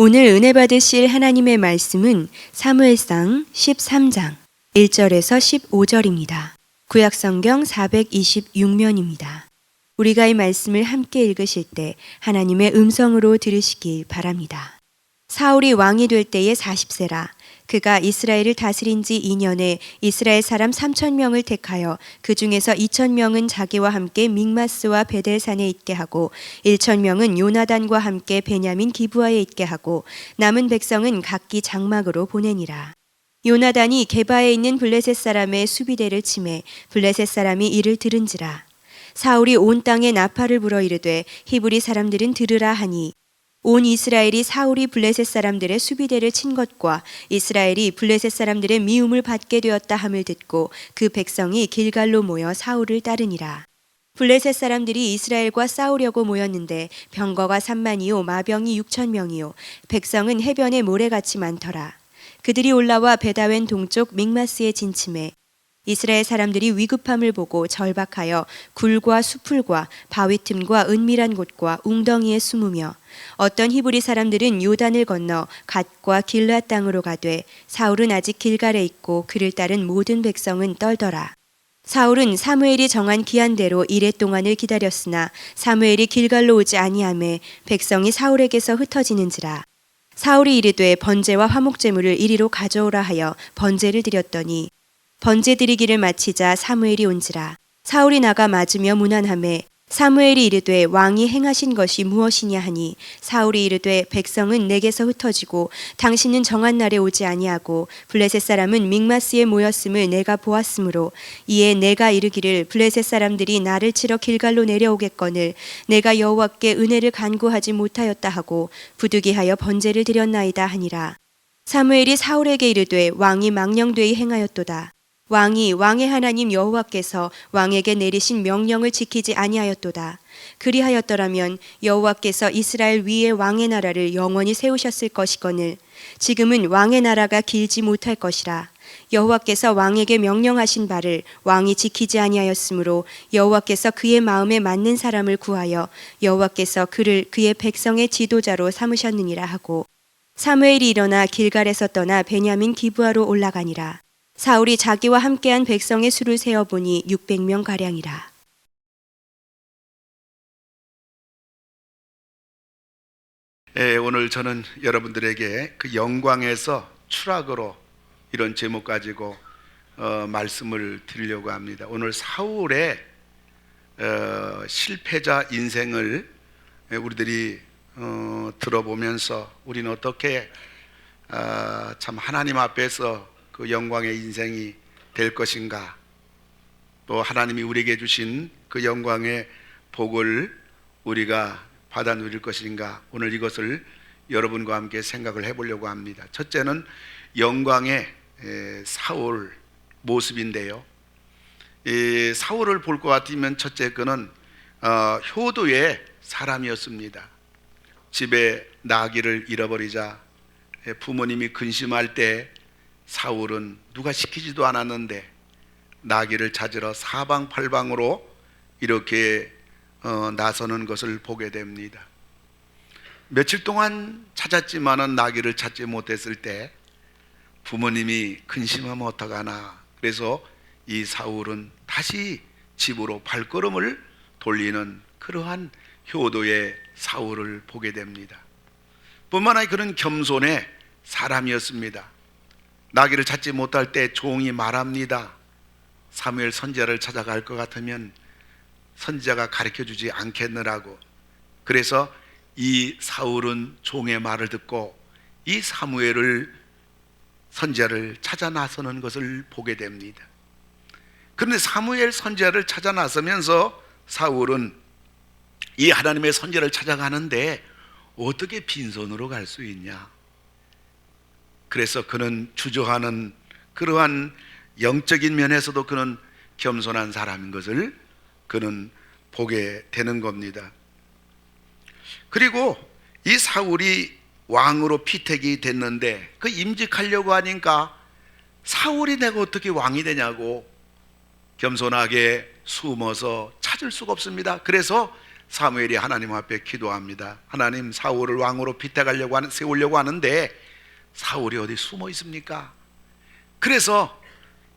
오늘 은혜 받으실 하나님의 말씀은 사무엘상 13장 1절에서 15절입니다. 구약성경 426면입니다. 우리가 이 말씀을 함께 읽으실 때 하나님의 음성으로 들으시길 바랍니다. 사울이 왕이 될 때에 40세라. 그가 이스라엘을 다스린 지 2년에 이스라엘 사람 3,000명을 택하여 그 중에서 2,000명은 자기와 함께 믹마스와 베델산에 있게 하고 1,000명은 요나단과 함께 베냐민 기브아에 있게 하고 남은 백성은 각기 장막으로 보내니라. 요나단이 게바에 있는 블레셋 사람의 수비대를 치매 블레셋 사람이 이를 들은지라. 사울이 온 땅에 나팔을 불어 이르되 히브리 사람들은 들으라 하니 온 이스라엘이 사울이 블레셋 사람들의 수비대를 친 것과 이스라엘이 블레셋 사람들의 미움을 받게 되었다 함을 듣고 그 백성이 길갈로 모여 사울을 따르니라. 블레셋 사람들이 이스라엘과 싸우려고 모였는데 병거가 3만이요 마병이 6,000명이요 백성은 해변에 모래같이 많더라. 그들이 올라와 베다웬 동쪽 믹마스에 진침해 이스라엘 사람들이 위급함을 보고 절박하여 굴과 수풀과 바위 틈과 은밀한 곳과 웅덩이에 숨으며 어떤 히브리 사람들은 요단을 건너 갓과 길르앗 땅으로 가되 사울은 아직 길갈에 있고 그를 따른 모든 백성은 떨더라. 사울은 사무엘이 정한 기한대로 이레 동안을 기다렸으나 사무엘이 길갈로 오지 아니하매 백성이 사울에게서 흩어지는지라. 사울이 이르되 번제와 화목제물을 이리로 가져오라 하여 번제를 드렸더니 번제 드리기를 마치자 사무엘이 온지라. 사울이 나가 맞으며 문안하매 사무엘이 이르되 왕이 행하신 것이 무엇이냐 하니 사울이 이르되 백성은 내게서 흩어지고 당신은 정한 날에 오지 아니하고 블레셋 사람은 믹마스에 모였음을 내가 보았으므로 이에 내가 이르기를 블레셋 사람들이 나를 치러 길갈로 내려오겠거늘 내가 여호와께 은혜를 간구하지 못하였다 하고 부득이하여 번제를 드렸나이다 하니라. 사무엘이 사울에게 이르되 왕이 망령되이 행하였도다. 왕이 왕의 하나님 여호와께서 왕에게 내리신 명령을 지키지 아니하였도다. 그리하였더라면 여호와께서 이스라엘 위에 왕의 나라를 영원히 세우셨을 것이거늘 지금은 왕의 나라가 길지 못할 것이라. 여호와께서 왕에게 명령하신 바를 왕이 지키지 아니하였으므로 여호와께서 그의 마음에 맞는 사람을 구하여 여호와께서 그를 그의 백성의 지도자로 삼으셨느니라 하고 사무엘이 일어나 길갈에서 떠나 베냐민 기브아로 올라가니라. 사울이 자기와 함께한 백성의 수를 세어보니 600명 가량이라. 오늘 저는 여러분들에게 그 영광에서 추락으로 이런 제목 가지고 말씀을 드리려고 합니다. 오늘 사울의 실패자 인생을 우리들이 들어보면서 우리는 어떻게 참 하나님 앞에서 그 영광의 인생이 될 것인가, 또 하나님이 우리에게 주신 그 영광의 복을 우리가 받아 누릴 것인가, 오늘 이것을 여러분과 함께 생각을 해보려고 합니다. 첫째는 영광의 사울 모습인데요, 이 사울을 볼 것 같으면 첫째 그는 효도의 사람이었습니다. 집에 나귀를 잃어버리자 부모님이 근심할 때 사울은 누가 시키지도 않았는데 나귀를 찾으러 사방팔방으로 이렇게 나서는 것을 보게 됩니다. 며칠 동안 찾았지만은 나귀를 찾지 못했을 때 부모님이 근심하면 어떡하나, 그래서 이 사울은 다시 집으로 발걸음을 돌리는 그러한 효도의 사울을 보게 됩니다. 뿐만 아니라 그는 겸손의 사람이었습니다. 나귀를 찾지 못할 때 종이 말합니다. 사무엘 선지자를 찾아갈 것 같으면 선지자가 가르쳐주지 않겠느라고. 그래서 이 사울은 종의 말을 듣고 이 사무엘을 선지자를 찾아 나서는 것을 보게 됩니다. 그런데 사무엘 선지자를 찾아 나서면서 사울은 이 하나님의 선지자를 찾아가는데 어떻게 빈손으로 갈 수 있냐, 그래서 그는 주저하는 그러한 영적인 면에서도 그는 겸손한 사람인 것을 그는 보게 되는 겁니다. 그리고 이 사울이 왕으로 피택이 됐는데 그 임직하려고 하니까 사울이 내가 어떻게 왕이 되냐고 겸손하게 숨어서 찾을 수가 없습니다. 그래서 사무엘이 하나님 앞에 기도합니다. 하나님, 사울을 왕으로 세우려고 하는데 사울이 어디 숨어 있습니까? 그래서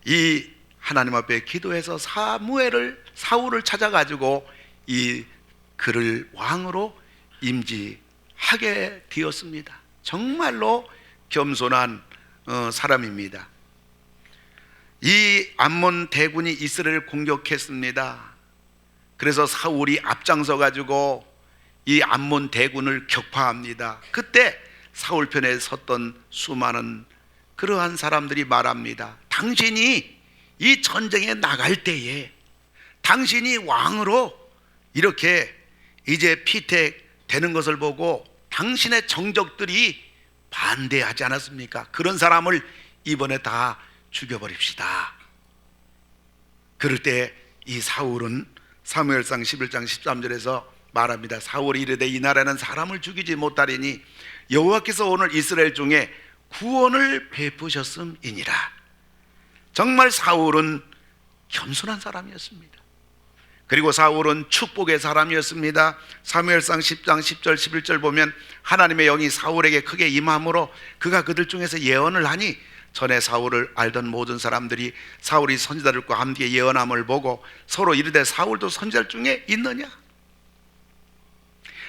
이 하나님 앞에 기도해서 사울을 찾아가지고 이 그를 왕으로 임지하게 되었습니다. 정말로 겸손한 사람입니다. 이 암몬 대군이 이스라엘을 공격했습니다. 그래서 사울이 앞장서 가지고 이 암몬 대군을 격파합니다. 그때 사울 편에 섰던 수많은 그러한 사람들이 말합니다. 당신이 이 전쟁에 나갈 때에 당신이 왕으로 이렇게 이제 피택되는 것을 보고 당신의 정적들이 반대하지 않았습니까? 그런 사람을 이번에 다 죽여버립시다. 그럴 때 이 사울은 사무엘상 11장 13절에서 말합니다. 사울이 이르되 이 나라는 사람을 죽이지 못하리니 여호와께서 오늘 이스라엘 중에 구원을 베푸셨음이니라. 정말 사울은 겸손한 사람이었습니다. 그리고 사울은 축복의 사람이었습니다. 사무엘상 10장 10절 11절 보면 하나님의 영이 사울에게 크게 임함으로 그가 그들 중에서 예언을 하니 전에 사울을 알던 모든 사람들이 사울이 선지자들과 함께 예언함을 보고 서로 이르되 사울도 선지자 중에 있느냐?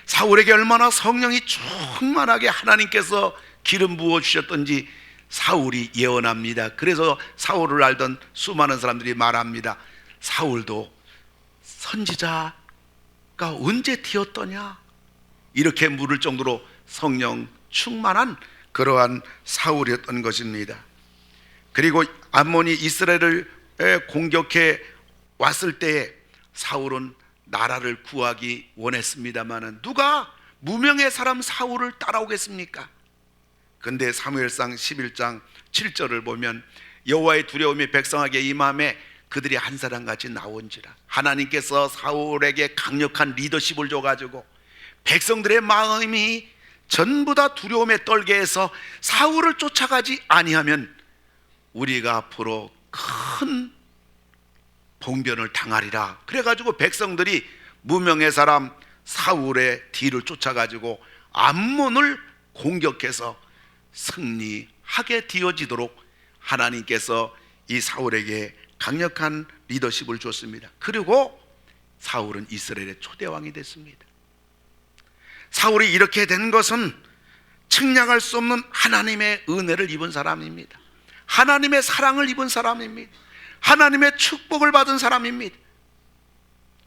사울에게 얼마나 성령이 충만하게 하나님께서 기름 부어 주셨던지 사울이 예언합니다. 그래서 사울을 알던 수많은 사람들이 말합니다. 사울도 선지자가 언제 되었더냐? 이렇게 물을 정도로 성령 충만한 그러한 사울이었던 것입니다. 그리고 암몬이 이스라엘을 공격해 왔을 때에 사울은 나라를 구하기 원했습니다만 누가 무명의 사람 사울을 따라오겠습니까? 근데 사무엘상 11장 7절을 보면 여호와의 두려움이 백성에게 임함에 그들이 한 사람같이 나온지라. 하나님께서 사울에게 강력한 리더십을 줘가지고 백성들의 마음이 전부 다 두려움에 떨게 해서 사울을 쫓아가지 아니하면 우리가 앞으로 큰 봉변을 당하리라. 그래가지고 백성들이 무명의 사람 사울의 뒤를 쫓아가지고 암몬을 공격해서 승리하게 되어지도록 하나님께서 이 사울에게 강력한 리더십을 줬습니다. 그리고 사울은 이스라엘의 초대왕이 됐습니다. 사울이 이렇게 된 것은 측량할 수 없는 하나님의 은혜를 입은 사람입니다. 하나님의 사랑을 입은 사람입니다. 하나님의 축복을 받은 사람입니다.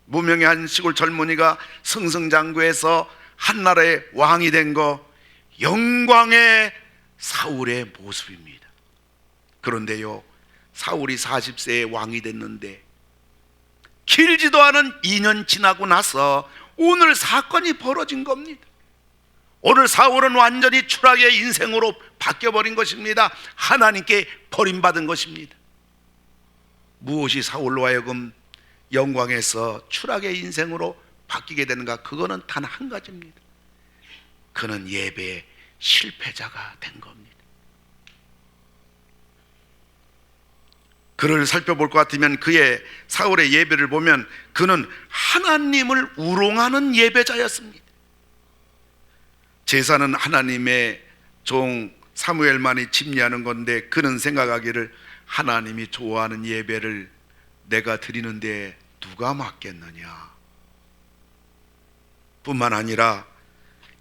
무명의 한 시골 젊은이가 승승장구해서 한 나라의 왕이 된 거 영광의 사울의 모습입니다. 그런데요, 사울이 40세에 왕이 됐는데 길지도 않은 2년 지나고 나서 오늘 사건이 벌어진 겁니다. 오늘 사울은 완전히 추락의 인생으로 바뀌어버린 것입니다. 하나님께 버림받은 것입니다. 무엇이 사울로 하여금 영광에서 추락의 인생으로 바뀌게 되는가? 그거는 단 한 가지입니다. 그는 예배의 실패자가 된 겁니다. 그를 살펴볼 것 같으면 그의 사울의 예배를 보면 그는 하나님을 우롱하는 예배자였습니다. 제사는 하나님의 종 사무엘만이 집례하는 건데 그는 생각하기를 하나님이 좋아하는 예배를 내가 드리는데 누가 맡겠느냐? 뿐만 아니라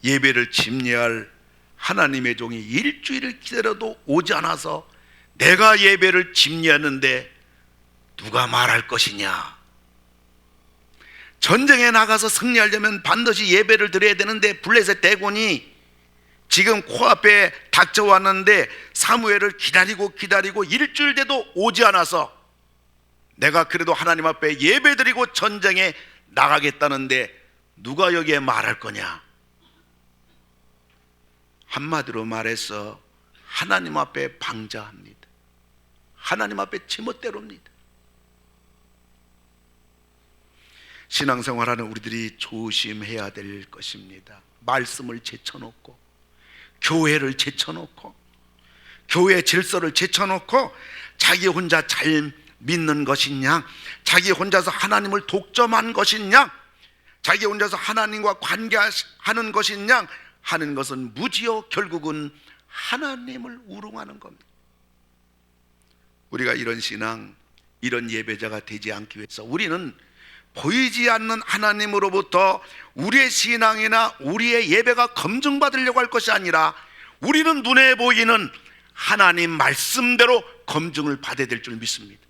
예배를 집례할 하나님의 종이 일주일을 기다려도 오지 않아서 내가 예배를 집례하는데 누가 말할 것이냐? 전쟁에 나가서 승리하려면 반드시 예배를 드려야 되는데 블레셋 대군이 지금 코앞에 닥쳐왔는데 사무엘을 기다리고 일주일 돼도 오지 않아서 내가 그래도 하나님 앞에 예배드리고 전쟁에 나가겠다는데 누가 여기에 말할 거냐? 한마디로 말해서 하나님 앞에 방자합니다. 하나님 앞에 지멋대로입니다. 신앙생활하는 우리들이 조심해야 될 것입니다. 말씀을 제쳐놓고 교회를 제쳐놓고 교회 질서를 제쳐놓고 자기 혼자 잘 믿는 것이냐, 자기 혼자서 하나님을 독점한 것이냐, 자기 혼자서 하나님과 관계하는 것이냐 하는 것은 무지요 결국은 하나님을 우롱하는 겁니다. 우리가 이런 신앙, 이런 예배자가 되지 않기 위해서 우리는 보이지 않는 하나님으로부터 우리의 신앙이나 우리의 예배가 검증받으려고 할 것이 아니라 우리는 눈에 보이는 하나님 말씀대로 검증을 받아야 될 줄 믿습니다.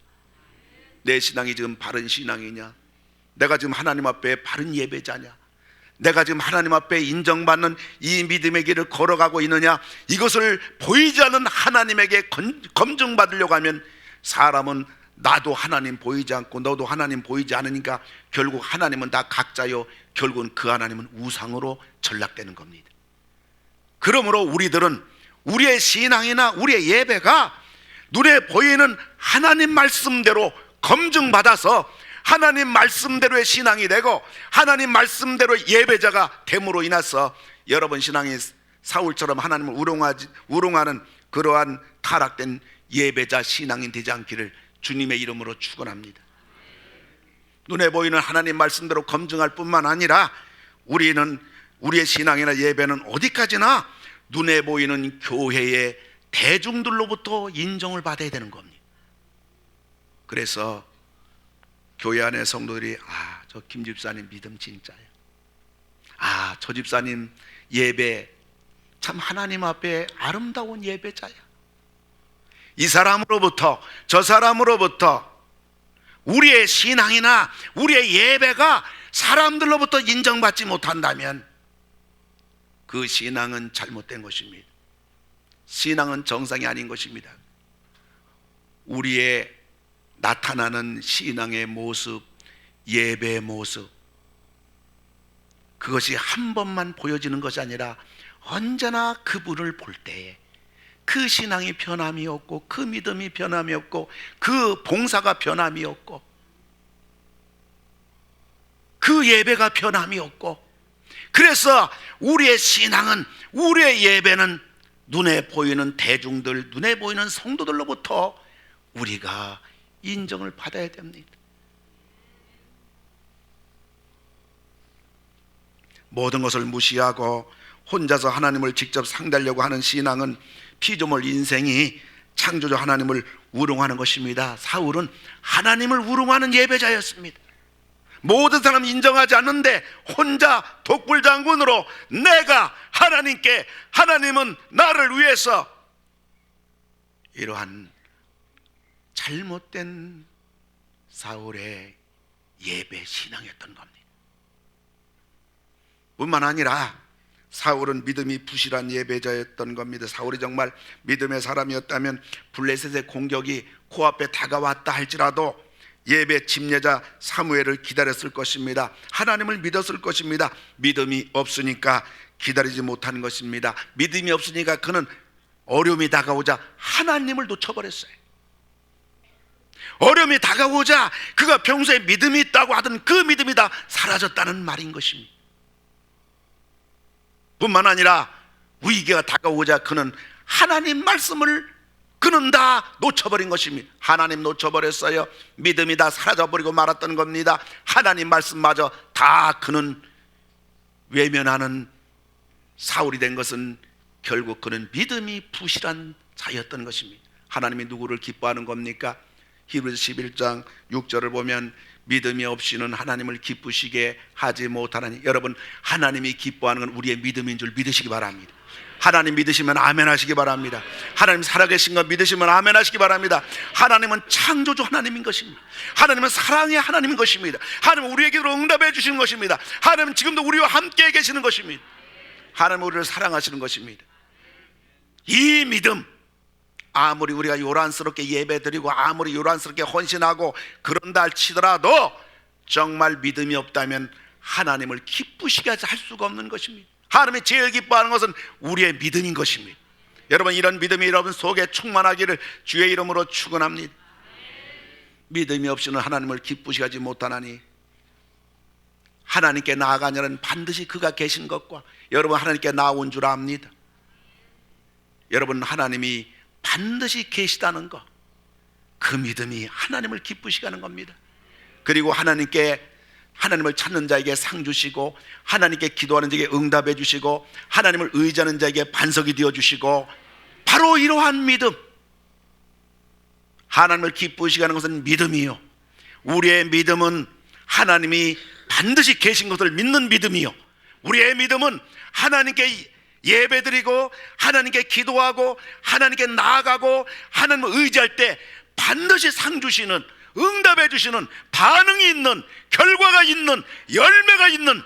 내 신앙이 지금 바른 신앙이냐? 내가 지금 하나님 앞에 바른 예배자냐? 내가 지금 하나님 앞에 인정받는 이 믿음의 길을 걸어가고 있느냐? 이것을 보이지 않는 하나님에게 검증받으려고 하면 사람은 나도 하나님 보이지 않고 너도 하나님 보이지 않으니까 결국 하나님은 다 각자요, 결국은 그 하나님은 우상으로 전락되는 겁니다. 그러므로 우리들은 우리의 신앙이나 우리의 예배가 눈에 보이는 하나님 말씀대로 검증받아서 하나님 말씀대로의 신앙이 되고 하나님 말씀대로 예배자가 됨으로 인해서 여러분 신앙이 사울처럼 하나님을 우롱하는 그러한 타락된 예배자 신앙이 되지 않기를 주님의 이름으로 축원합니다. 눈에 보이는 하나님 말씀대로 검증할 뿐만 아니라 우리는 우리의 신앙이나 예배는 어디까지나 눈에 보이는 교회의 대중들로부터 인정을 받아야 되는 겁니다. 그래서 교회 안에 성도들이 저 김 집사님 믿음 진짜예요. 저 집사님 예배 참 하나님 앞에 아름다운 예배자야. 이 사람으로부터 저 사람으로부터 우리의 신앙이나 우리의 예배가 사람들로부터 인정받지 못한다면 그 신앙은 잘못된 것입니다. 신앙은 정상이 아닌 것입니다. 우리의 나타나는 신앙의 모습, 예배의 모습, 그것이 한 번만 보여지는 것이 아니라 언제나 그분을 볼 때에 그 신앙이 변함이 없고 그 믿음이 변함이 없고 그 봉사가 변함이 없고 그 예배가 변함이 없고, 그래서 우리의 신앙은, 우리의 예배는 눈에 보이는 대중들, 눈에 보이는 성도들로부터 우리가 인정을 받아야 됩니다. 모든 것을 무시하고 혼자서 하나님을 직접 상대하려고 하는 신앙은 피조물 인생이 창조주 하나님을 우롱하는 것입니다. 사울은 하나님을 우롱하는 예배자였습니다. 모든 사람 인정하지 않는데 혼자 독불장군으로 내가 하나님께, 하나님은 나를 위해서, 이러한 잘못된 사울의 예배 신앙이었던 겁니다. 뿐만 아니라 사울은 믿음이 부실한 예배자였던 겁니다. 사울이 정말 믿음의 사람이었다면 블레셋의 공격이 코앞에 다가왔다 할지라도 예배 침례자 사무엘을 기다렸을 것입니다. 하나님을 믿었을 것입니다. 믿음이 없으니까 기다리지 못하는 것입니다. 믿음이 없으니까 그는 어려움이 다가오자 하나님을 놓쳐버렸어요. 어려움이 다가오자 그가 평소에 믿음이 있다고 하던 그 믿음이 다 사라졌다는 말인 것입니다. 뿐만 아니라 위기가 다가오자 그는 하나님 말씀을 그는 다 놓쳐버린 것입니다. 하나님 놓쳐버렸어요. 믿음이 다 사라져버리고 말았던 겁니다. 하나님 말씀마저 다 그는 외면하는 사울이 된 것은 결국 그는 믿음이 부실한 자였던 것입니다. 하나님이 누구를 기뻐하는 겁니까? 히브리서 11장 6절을 보면 믿음이 없이는 하나님을 기쁘시게 하지 못하나니. 여러분, 하나님이 기뻐하는 건 우리의 믿음인 줄 믿으시기 바랍니다. 하나님 믿으시면 아멘 하시기 바랍니다. 하나님 살아계신 거 믿으시면 아멘 하시기 바랍니다. 하나님은 창조주 하나님인 것입니다. 하나님은 사랑의 하나님인 것입니다. 하나님은 우리에게 응답해 주시는 것입니다. 하나님은 지금도 우리와 함께 계시는 것입니다. 하나님은 우리를 사랑하시는 것입니다. 이 믿음, 아무리 우리가 요란스럽게 예배드리고 아무리 요란스럽게 헌신하고 그런다 할지라도 정말 믿음이 없다면 하나님을 기쁘시게 할 수가 없는 것입니다. 하나님이 제일 기뻐하는 것은 우리의 믿음인 것입니다. 여러분, 이런 믿음이 여러분 속에 충만하기를 주의 이름으로 축원합니다. 믿음이 없이는 하나님을 기쁘시게 하지 못하나니. 하나님께 나아가냐는 반드시 그가 계신 것과 여러분 하나님께 나온 줄 압니다. 여러분, 하나님이 반드시 계시다는 것, 그 믿음이 하나님을 기쁘시게 하는 겁니다. 그리고 하나님께 하나님을 찾는 자에게 상 주시고, 하나님께 기도하는 자에게 응답해 주시고, 하나님을 의지하는 자에게 반석이 되어 주시고, 바로 이러한 믿음, 하나님을 기쁘시게 하는 것은 믿음이요, 우리의 믿음은 하나님이 반드시 계신 것을 믿는 믿음이요, 우리의 믿음은 하나님께 예배드리고 하나님께 기도하고 하나님께 나아가고 하나님을 의지할 때 반드시 상 주시는, 응답해 주시는, 반응이 있는, 결과가 있는, 열매가 있는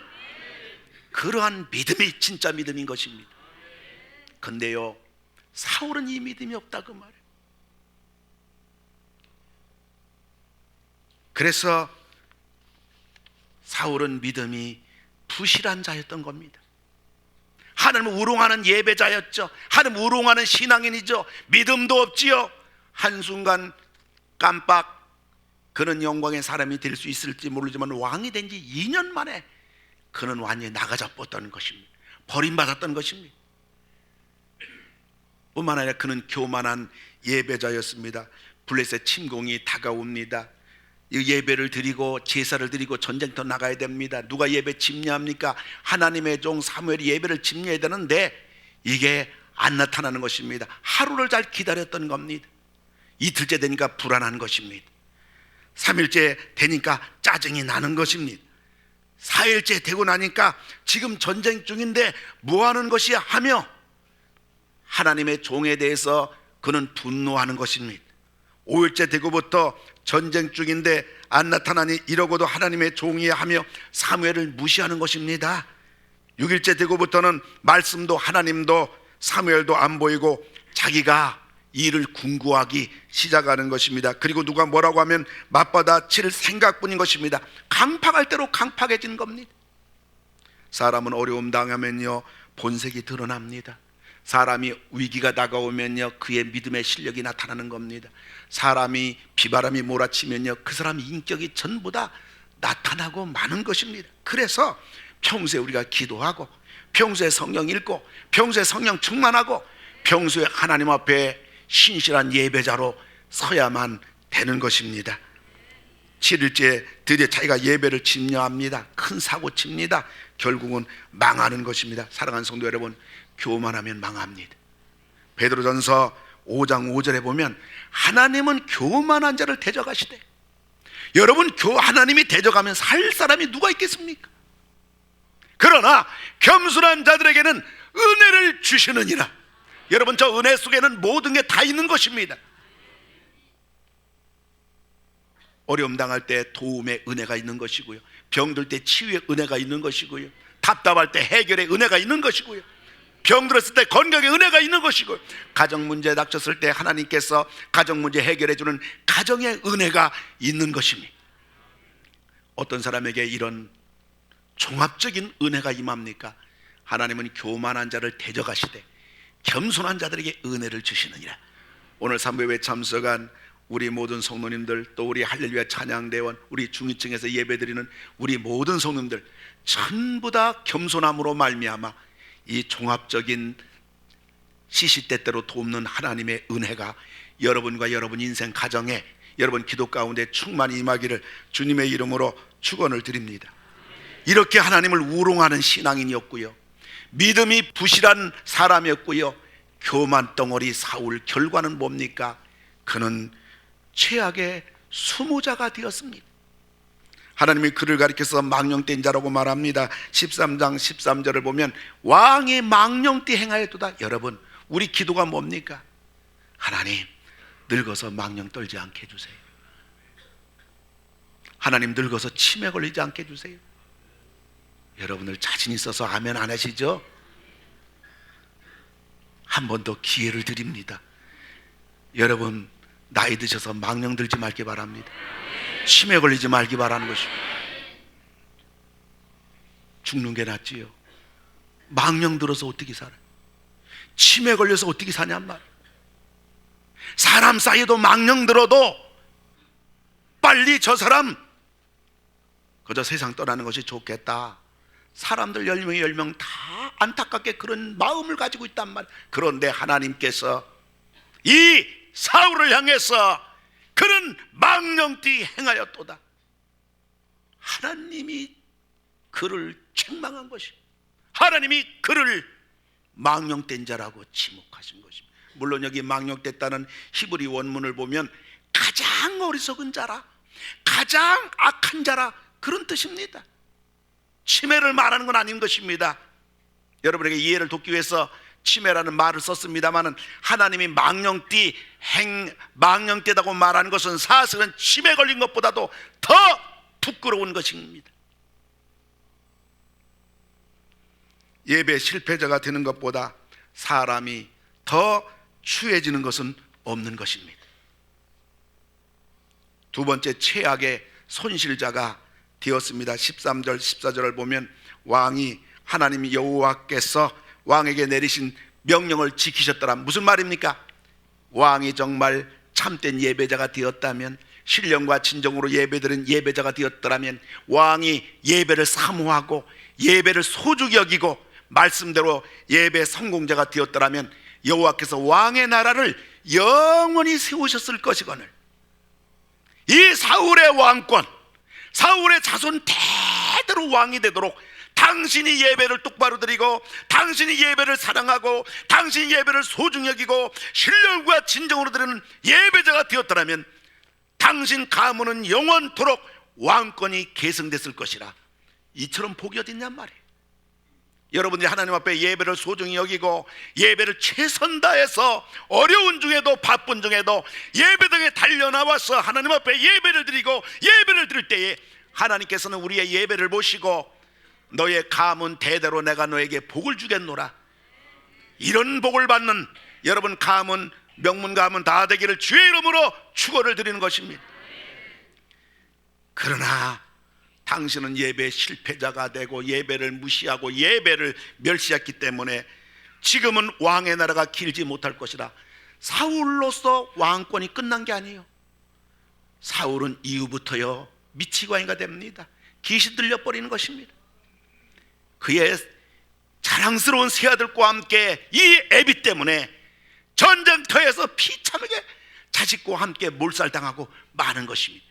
그러한 믿음이 진짜 믿음인 것입니다. 근데요, 사울은 이 믿음이 없다 그 말이에요. 그래서 사울은 믿음이 부실한 자였던 겁니다. 하나님을 우롱하는 예배자였죠. 하나님을 우롱하는 신앙인이죠. 믿음도 없지요. 한순간 깜빡 그는 영광의 사람이 될 수 있을지 모르지만 왕이 된 지 2년 만에 그는 완전히 나가잡혔다는 것입니다. 버림받았던 것입니다. 뿐만 아니라 그는 교만한 예배자였습니다. 블레셋 침공이 다가옵니다. 이 예배를 드리고 제사를 드리고 전쟁터 나가야 됩니다. 누가 예배 집례합니까? 하나님의 종 사무엘이 예배를 집례해야 되는데 이게 안 나타나는 것입니다. 하루를 잘 기다렸던 겁니다. 이틀째 되니까 불안한 것입니다. 3일째 되니까 짜증이 나는 것입니다. 4일째 되고 나니까 지금 전쟁 중인데 뭐 하는 것이야 하며 하나님의 종에 대해서 그는 분노하는 것입니다. 5일째 되고부터 전쟁 중인데 안 나타나니 이러고도 하나님의 종이야 하며 사무엘을 무시하는 것입니다. 6일째 되고부터는 말씀도 하나님도 사무엘도 안 보이고 자기가 일을 궁구하기 시작하는 것입니다. 그리고 누가 뭐라고 하면 맞받아 칠 생각뿐인 것입니다. 강팍할 대로 강팍해진 겁니다. 사람은 어려움 당하면요 본색이 드러납니다. 사람이 위기가 다가오면요 그의 믿음의 실력이 나타나는 겁니다. 사람이 비바람이 몰아치면요 그 사람 인격이 전부 다 나타나고 마는 것입니다. 그래서 평소에 우리가 기도하고 평소에 성경 읽고 평소에 성령 충만하고 평소에 하나님 앞에 신실한 예배자로 서야만 되는 것입니다. 7일째 드디어 자기가 예배를 집례합니다. 큰 사고 칩니다. 결국은 망하는 것입니다. 사랑하는 성도 여러분, 교만하면 망합니다. 베드로전서 5장 5절에 보면 하나님은 교만한 자를 대적하시되, 여러분 하나님이 대적하면 살 사람이 누가 있겠습니까? 그러나 겸손한 자들에게는 은혜를 주시느니라. 여러분 저 은혜 속에는 모든 게 다 있는 것입니다. 어려움 당할 때 도움의 은혜가 있는 것이고요, 병들 때 치유의 은혜가 있는 것이고요, 답답할 때 해결의 은혜가 있는 것이고요, 병들었을 때 건강의 은혜가 있는 것이고요, 가정 문제 닥쳤을 때 하나님께서 가정 문제 해결해 주는 가정의 은혜가 있는 것입니다. 어떤 사람에게 이런 종합적인 은혜가 임합니까? 하나님은 교만한 자를 대적하시되 겸손한 자들에게 은혜를 주시느니라. 오늘 삼부예배 참석한 우리 모든 성도님들, 또 우리 할렐루야 찬양대원, 우리 중위층에서 예배드리는 우리 모든 성도님들 전부 다 겸손함으로 말미암아 이 종합적인 시시때때로 돕는 하나님의 은혜가 여러분과 여러분 인생 가정에, 여러분 기도 가운데 충만히 임하기를 주님의 이름으로 축원을 드립니다. 이렇게 하나님을 우롱하는 신앙인이었고요, 믿음이 부실한 사람이었고요, 교만 덩어리 사울, 결과는 뭡니까? 그는 최악의 수모자가 되었습니다. 하나님이 그를 가리켜서 망령된 자라고 말합니다. 13장 13절을 보면 왕이 망령띠 행하였도다. 여러분 우리 기도가 뭡니까? 하나님 늙어서 망령 떨지 않게 해주세요. 하나님 늙어서 치매 걸리지 않게 해주세요. 여러분들 자신 있어서 아멘 안 하시죠? 한 번 더 기회를 드립니다. 여러분 나이 드셔서 망령 들지 말기 바랍니다. 치매 걸리지 말기 바라는 것입니다. 죽는 게 낫지요. 망령 들어서 어떻게 살아요? 치매 걸려서 어떻게 사냔 말이에요. 사람 사이에도 망령 들어도 빨리 저 사람 그저 세상 떠나는 것이 좋겠다. 사람들 10명이 10명 다 안타깝게 그런 마음을 가지고 있단 말이에요. 그런데 하나님께서 이 사울을 향해서 그는 망령띠 행하였도다. 하나님이 그를 책망한 것입니다. 하나님이 그를 망령된 자라고 지목하신 것입니다. 물론 여기 망령됐다는 히브리 원문을 보면 가장 어리석은 자라, 가장 악한 자라, 그런 뜻입니다. 치매를 말하는 건 아닌 것입니다. 여러분에게 이해를 돕기 위해서 치매라는 말을 썼습니다마는, 하나님이 망령되다고 말하는 것은 사실은 치매 걸린 것보다도 더 부끄러운 것입니다. 예배 실패자가 되는 것보다 사람이 더 추해지는 것은 없는 것입니다. 두 번째, 최악의 손실자가 되었습니다. 13절 14절을 보면 왕이, 하나님 여호와께서 왕에게 내리신 명령을 지키셨더라. 무슨 말입니까? 왕이 정말 참된 예배자가 되었다면, 신령과 진정으로 예배드린 예배자가 되었더라면, 왕이 예배를 사모하고 예배를 소중히 여기고 말씀대로 예배 성공자가 되었더라면 여호와께서 왕의 나라를 영원히 세우셨을 것이거늘, 이 사울의 왕권, 사울의 자손 대대로 왕이 되도록 당신이 예배를 똑바로 드리고, 당신이 예배를 사랑하고, 당신이 예배를 소중히 여기고 신령과 진정으로 드리는 예배자가 되었더라면 당신 가문은 영원토록 왕권이 계승됐을 것이라. 이처럼 복이 어딨냔 말이에요. 여러분들이 하나님 앞에 예배를 소중히 여기고 예배를 최선 다해서 어려운 중에도 바쁜 중에도 예배당에 달려나와서 하나님 앞에 예배를 드리고 예배를 드릴 때에 하나님께서는 우리의 예배를 보시고 너의 가문 대대로 내가 너에게 복을 주겠노라, 이런 복을 받는 여러분 가문, 명문 가문 다 되기를 주의 이름으로 축원을 드리는 것입니다. 그러나 당신은 예배 실패자가 되고 예배를 무시하고 예배를 멸시했기 때문에 지금은 왕의 나라가 길지 못할 것이라. 사울로서 왕권이 끝난 게 아니에요. 사울은 이후부터요 미치광이가 됩니다. 귀신 들려버리는 것입니다. 그의 자랑스러운 새아들과 함께 이 애비 때문에 전쟁터에서 비참하게 자식과 함께 몰살당하고 마는 것입니다.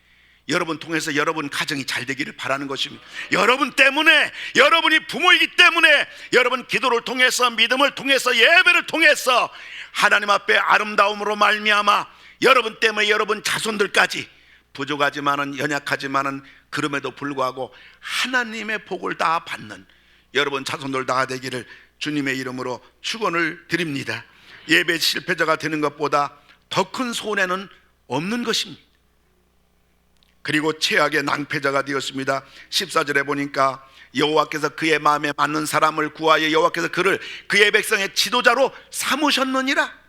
여러분 통해서 여러분 가정이 잘 되기를 바라는 것입니다. 여러분 때문에, 여러분이 부모이기 때문에, 여러분 기도를 통해서, 믿음을 통해서, 예배를 통해서 하나님 앞에 아름다움으로 말미암아 여러분 때문에 여러분 자손들까지 부족하지만은, 연약하지만은 그럼에도 불구하고 하나님의 복을 다 받는 여러분 자손들 다 되기를 주님의 이름으로 축원을 드립니다. 예배 실패자가 되는 것보다 더 큰 손해는 없는 것입니다. 그리고 최악의 낭패자가 되었습니다. 14절에 보니까 여호와께서 그의 마음에 맞는 사람을 구하여 여호와께서 그를 그의 백성의 지도자로 삼으셨느니라.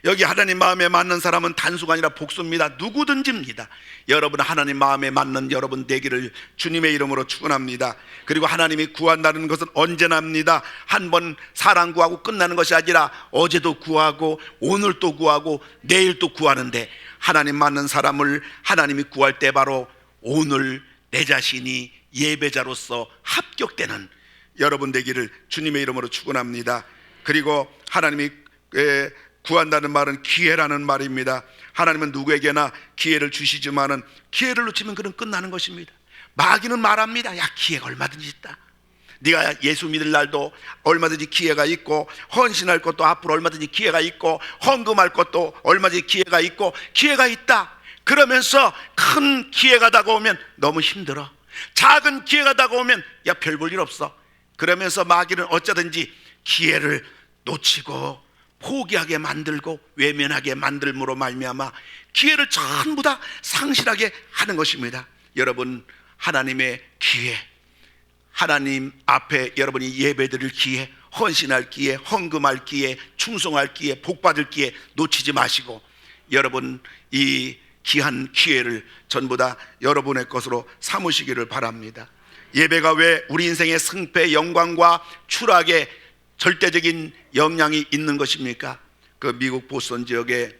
여기 하나님 마음에 맞는 사람은 단수가 아니라 복수입니다. 누구든지입니다. 여러분 하나님 마음에 맞는 여러분 되기를 주님의 이름으로 축원합니다. 그리고 하나님이 구한다는 것은 언제나입니다. 한 번 사랑 구하고 끝나는 것이 아니라 어제도 구하고 오늘 또 구하고 내일 또 구하는데, 하나님 맞는 사람을 하나님이 구할 때 바로 오늘 내 자신이 예배자로서 합격되는 여러분 되기를 주님의 이름으로 축원합니다. 그리고 하나님이 구한다는 말은 기회라는 말입니다. 하나님은 누구에게나 기회를 주시지만은 기회를 놓치면 그는 끝나는 것입니다. 마귀는 말합니다. 야, 기회가 얼마든지 있다. 네가 예수 믿을 날도 얼마든지 기회가 있고, 헌신할 것도 앞으로 얼마든지 기회가 있고, 헌금할 것도 얼마든지 기회가 있고, 기회가 있다. 그러면서 큰 기회가 다가오면 너무 힘들어. 작은 기회가 다가오면 야, 별 볼 일 없어. 그러면서 마귀는 어쩌든지 기회를 놓치고 포기하게 만들고 외면하게 만들므로 말미암아 기회를 전부 다 상실하게 하는 것입니다. 여러분, 하나님의 기회, 하나님 앞에 여러분이 예배드릴 기회, 헌신할 기회, 헌금할 기회, 충성할 기회, 복받을 기회 놓치지 마시고 여러분 이 귀한 기회를 전부 다 여러분의 것으로 삼으시기를 바랍니다. 예배가 왜 우리 인생의 승패, 영광과 추락에 절대적인 영향이 있는 것입니까? 그 미국 보스턴 지역에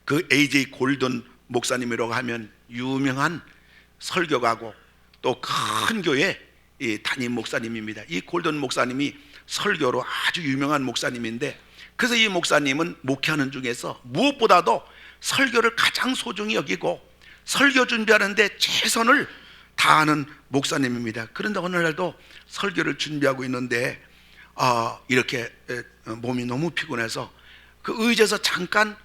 그 A.J. 골든 목사님이라고 하면 유명한 설교가고 또 큰 교회 담임 목사님입니다. 이 골든 목사님이 설교로 아주 유명한 목사님인데, 그래서 이 목사님은 목회하는 중에서 무엇보다도 설교를 가장 소중히 여기고 설교 준비하는데 최선을 다하는 목사님입니다. 그런데 어느 날도 설교를 준비하고 있는데 이렇게 몸이 너무 피곤해서 그 의자에서 잠깐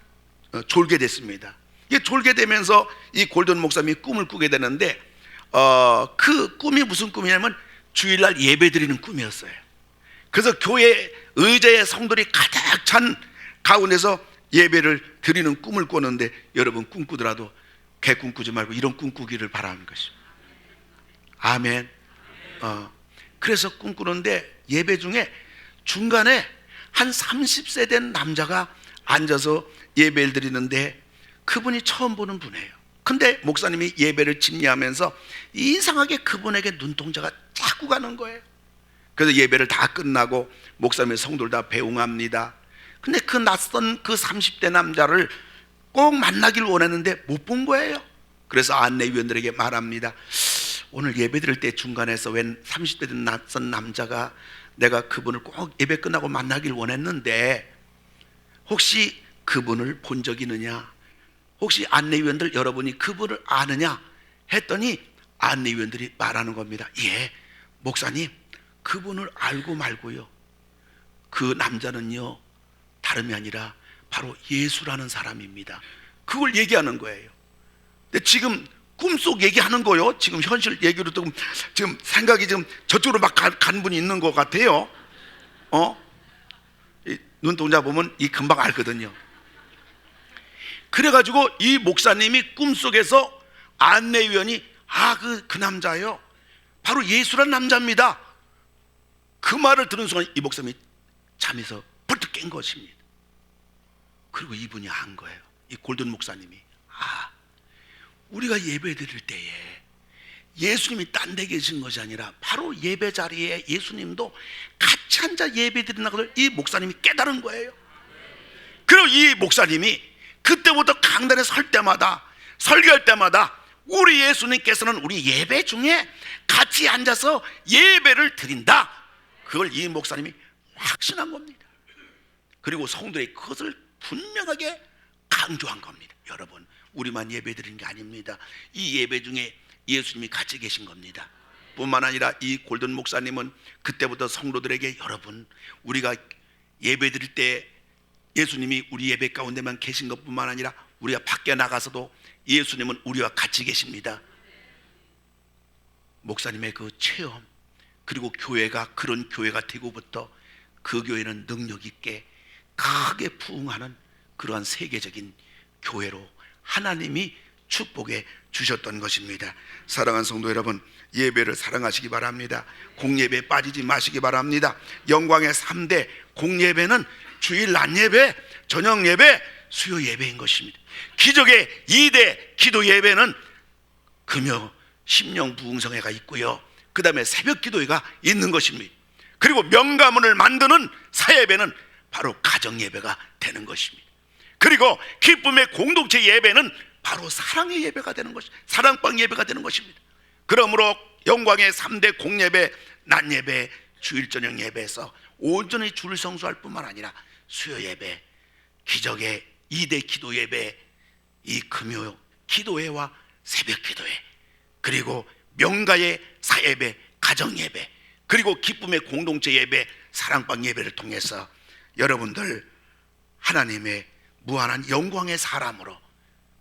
졸게 됐습니다. 이게 졸게 되면서 이 골든 목사님이 꿈을 꾸게 되는데 그 꿈이 무슨 꿈이냐면 주일날 예배 드리는 꿈이었어요. 그래서 교회 의자에 성도들이 가득 찬 가운데서 예배를 드리는 꿈을 꾸는데, 여러분 꿈꾸더라도 개꿈 꾸지 말고 이런 꿈 꾸기를 바라는 것입니다. 아멘. 그래서 꿈꾸는데 예배 중에 중간에 한 30세 된 남자가 앉아서 예배를 드리는데 그분이 처음 보는 분이에요. 근데 목사님이 예배를 집례하면서 이상하게 그분에게 눈동자가 자꾸 가는 거예요. 그래서 예배를 다 끝나고 목사님의 성도를 다 배웅합니다. 근데 그 낯선 그 30대 남자를 꼭 만나길 원했는데 못 본 거예요. 그래서 안내위원들에게 말합니다. 오늘 예배 드릴 때 중간에서 웬 30대 된 낯선 남자가 내가 그분을 꼭 예배 끝나고 만나길 원했는데 혹시 그분을 본 적 있느냐? 혹시 안내위원들 여러분이 그분을 아느냐? 했더니 안내위원들이 말하는 겁니다. 예, 목사님 그분을 알고 말고요. 그 남자는요 다름이 아니라 바로 예수라는 사람입니다. 그걸 얘기하는 거예요. 근데 지금 꿈속 얘기하는 거요. 지금 현실 얘기로 지금 생각이 지금 저쪽으로 막 간 분이 있는 것 같아요. 이 눈동자 보면 이 금방 알거든요. 그래가지고 이 목사님이 꿈속에서 안내위원이 그 남자요 바로 예수란 남자입니다. 그 말을 들은 순간 이 목사님이 잠에서 벌떡 깬 것입니다. 그리고 이분이 안 거예요. 이 골든 목사님이 우리가 예배 드릴 때에 예수님이 딴 데 계신 것이 아니라 바로 예배 자리에 예수님도 같이 앉아 예배 드리는 것을 이 목사님이 깨달은 거예요. 그리고 이 목사님이 그때부터 강단에 설 때마다 설교할 때마다 우리 예수님께서는 우리 예배 중에 같이 앉아서 예배를 드린다, 그걸 이 목사님이 확신한 겁니다. 그리고 성도의 그것을 분명하게 강조한 겁니다. 여러분 우리만 예배 드리는 게 아닙니다. 이 예배 중에 예수님이 같이 계신 겁니다. 뿐만 아니라 이 골든 목사님은 그때부터 성도들에게 여러분 우리가 예배 드릴 때 예수님이 우리 예배 가운데만 계신 것뿐만 아니라 우리가 밖에 나가서도 예수님은 우리와 같이 계십니다. 목사님의 그 체험, 그리고 교회가 그런 교회가 되고부터 그 교회는 능력 있게 크게 부흥하는 그러한 세계적인 교회로 하나님이 축복해 주셨던 것입니다. 사랑하는 성도 여러분, 예배를 사랑하시기 바랍니다. 공예배에 빠지지 마시기 바랍니다. 영광의 3대 공예배는 주일 낮 예배, 저녁 예배, 수요 예배인 것입니다. 기적의 2대 기도 예배는 금요 심령 부흥성회가 있고요, 그 다음에 새벽 기도회가 있는 것입니다. 그리고 명가문을 만드는 사예배는 바로 가정 예배가 되는 것입니다. 그리고 기쁨의 공동체 예배는 바로 사랑의 예배가 되는 것입니다. 사랑방 예배가 되는 것입니다. 그러므로 영광의 3대 공예배, 낮 예배, 주일 저녁 예배에서 온전히 주를 성수할 뿐만 아니라 수요 예배, 기적의 2대 기도 예배, 이 금요 기도회와 새벽 기도회, 그리고 명가의 사예배, 가정 예배, 그리고 기쁨의 공동체 예배, 사랑방 예배를 통해서 여러분들 하나님의 무한한 영광의 사람으로,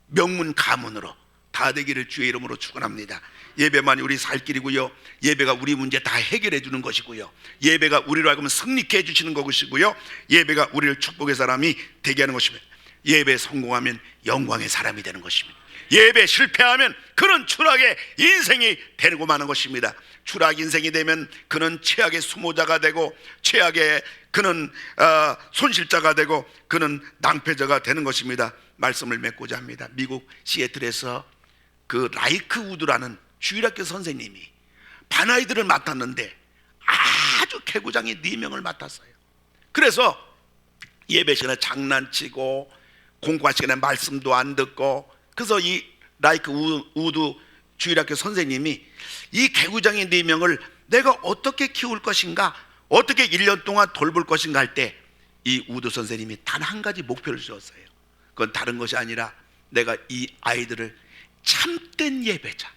명문 가문으로 다 되기를 주의 이름으로 축원합니다. 예배만이 우리 살 길이고요, 예배가 우리 문제 다 해결해 주는 것이고요, 예배가 우리로 하여금 승리케 해주시는 것이고요, 예배가 우리를 축복의 사람이 되게 하는 것입니다. 예배 성공하면 영광의 사람이 되는 것입니다. 예배 실패하면 그는 추락의 인생이 되고 마는 것입니다. 추락 인생이 되면 그는 최악의 수모자가 되고, 최악의 그는 손실자가 되고, 그는 낭패자가 되는 것입니다. 말씀을 맺고자 합니다. 미국 시애틀에서 그 라이크 우드라는 주일학교 선생님이 반아이들을 맡았는데 아주 개구장이 4명을 맡았어요. 그래서 예배 시간에 장난치고 공부할 시간에 말씀도 안 듣고, 그래서 이 라이크 우드 주일학교 선생님이 이 개구장이 4명을 내가 어떻게 키울 것인가, 어떻게 1년 동안 돌볼 것인가 할 때 이 우드 선생님이 단 한 가지 목표를 주었어요. 그건 다른 것이 아니라 내가 이 아이들을 참된 예배자,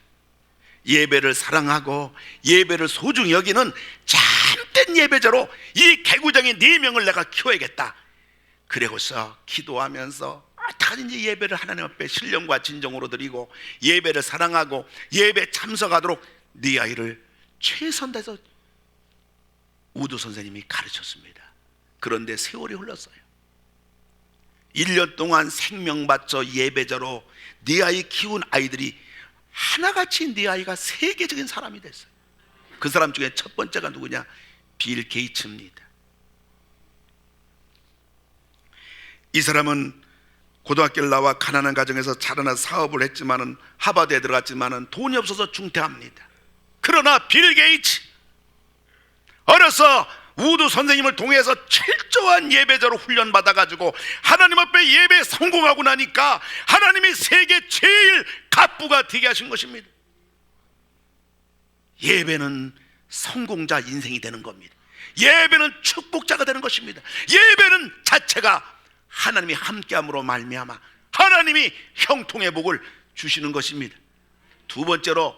예배를 사랑하고 예배를 소중히 여기는 참된 예배자로 이 개구장의 4명을 내가 키워야겠다. 그리고서 기도하면서 어떡하든지 예배를 하나님 앞에 신령과 진정으로 드리고 예배를 사랑하고 예배 참석하도록 네 아이를 최선 다해서 우두 선생님이 가르쳤습니다. 그런데 세월이 흘렀어요. 1년 동안 생명 바쳐 예배자로 네 아이 키운 아이들이 하나같이 네 아이가 세계적인 사람이 됐어요. 그 사람 중에 첫 번째가 누구냐? 빌 게이츠입니다. 이 사람은 고등학교를 나와 가난한 가정에서 자라나 사업을 했지만은 하버드에 들어갔지만은 돈이 없어서 중퇴합니다. 그러나 빌 게이츠 어려서 우드 선생님을 통해서 철저한 예배자로 훈련받아가지고 하나님 앞에 예배에 성공하고 나니까 하나님이 세계 제일 갑부가 되게 하신 것입니다. 예배는 성공자 인생이 되는 겁니다. 예배는 축복자가 되는 것입니다. 예배는 자체가 하나님이 함께함으로 말미암아 하나님이 형통의 복을 주시는 것입니다. 두 번째로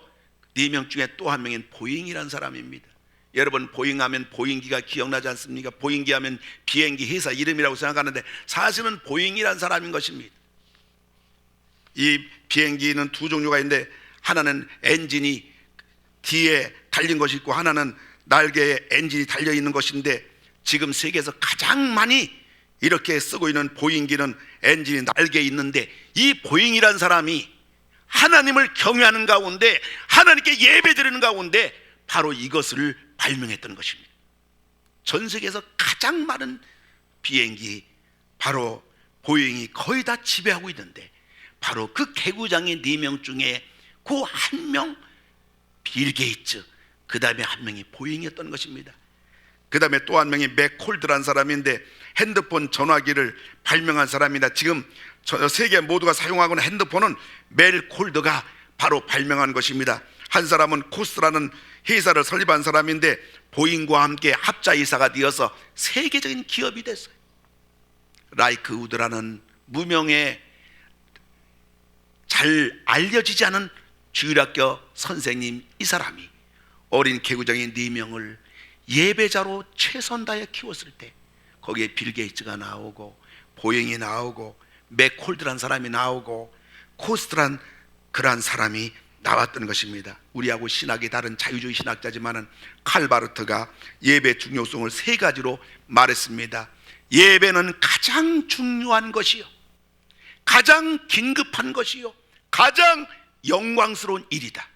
4명 중에 또 한 명인 보잉이라는 사람입니다. 여러분, 보잉하면 보잉기가 기억나지 않습니까? 보잉기 하면 비행기 회사 이름이라고 생각하는데 사실은 보잉이라는 사람인 것입니다. 이 비행기는 두 종류가 있는데 하나는 엔진이 뒤에 달린 것이 있고 하나는 날개에 엔진이 달려있는 것인데 지금 세계에서 가장 많이 이렇게 쓰고 있는 보잉기는 엔진이 날개에 있는데 이 보잉이라는 사람이 하나님을 경외하는 가운데 하나님께 예배드리는 가운데 바로 이것을 발명했던 것입니다. 전 세계에서 가장 많은 비행기 바로 보잉이 거의 다 지배하고 있는데 바로 그 개구장의 4명 중에 그 한 명 빌 게이츠, 그 다음에 한 명이 보잉이었던 것입니다. 그 다음에 또 한 명이 맥콜드라는 사람인데 핸드폰 전화기를 발명한 사람이다. 지금 세계 모두가 사용하고 있는 핸드폰은 멜콜드가 바로 발명한 것입니다. 한 사람은 코스라는 회사를 설립한 사람인데 보잉과 함께 합자이사가 되어서 세계적인 기업이 됐어요. 라이크 우드라는 무명의 잘 알려지지 않은 주일학교 선생님, 이 사람이 어린 개구장의 4명을 예배자로 최선 다해 키웠을 때 거기에 빌 게이츠가 나오고 보잉이 나오고 맥콜드란 사람이 나오고 코스트란 그러한 사람이 나왔던 것입니다. 우리하고 신학이 다른 자유주의 신학자지만은 칼바르트가 예배 중요성을 3가지로 말했습니다. 예배는 가장 중요한 것이요, 가장 긴급한 것이요, 가장 영광스러운 일이다.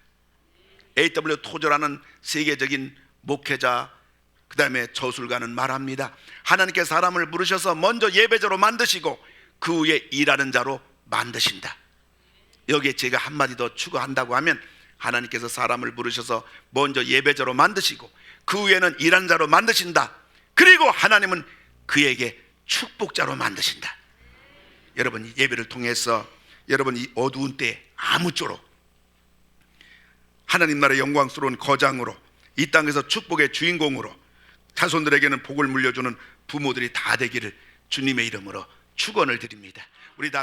A.W. 토저라는 세계적인 목회자, 그 다음에 저술가는 말합니다. 하나님께 사람을 부르셔서 먼저 예배자로 만드시고 그 후에 일하는 자로 만드신다. 여기에 제가 한마디 더 추가한다고 하면 하나님께서 사람을 부르셔서 먼저 예배자로 만드시고 그 후에는 일하는 자로 만드신다. 그리고 하나님은 그에게 축복자로 만드신다. 여러분, 예배를 통해서 여러분 이 어두운 때 아무쪼록 하나님 나라의 영광스러운 거장으로 이 땅에서 축복의 주인공으로 자손들에게는 복을 물려주는 부모들이 다 되기를 주님의 이름으로 축원을 드립니다. 우리 다